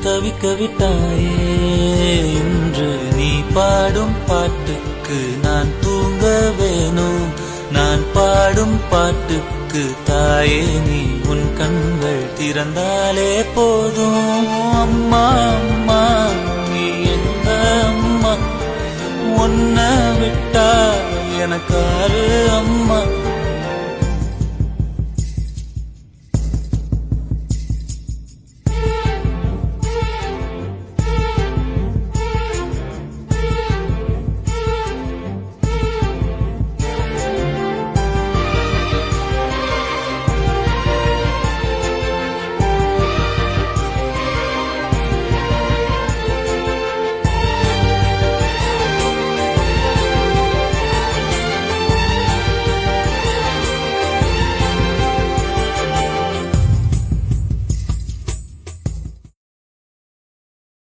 தவிக்க விட்டாயே. இன்று நீ பாடும் பாட்டுக்கு நான் தூங்க வேணும். நான் பாடும் பாட்டுக்கு தாயே நீ உன் கண்கள் திறந்தாலே போதும். அம்மா அம்மா நீ எந்த அம்மா, உன்னை விட்டா எனக்காரு அம்மா.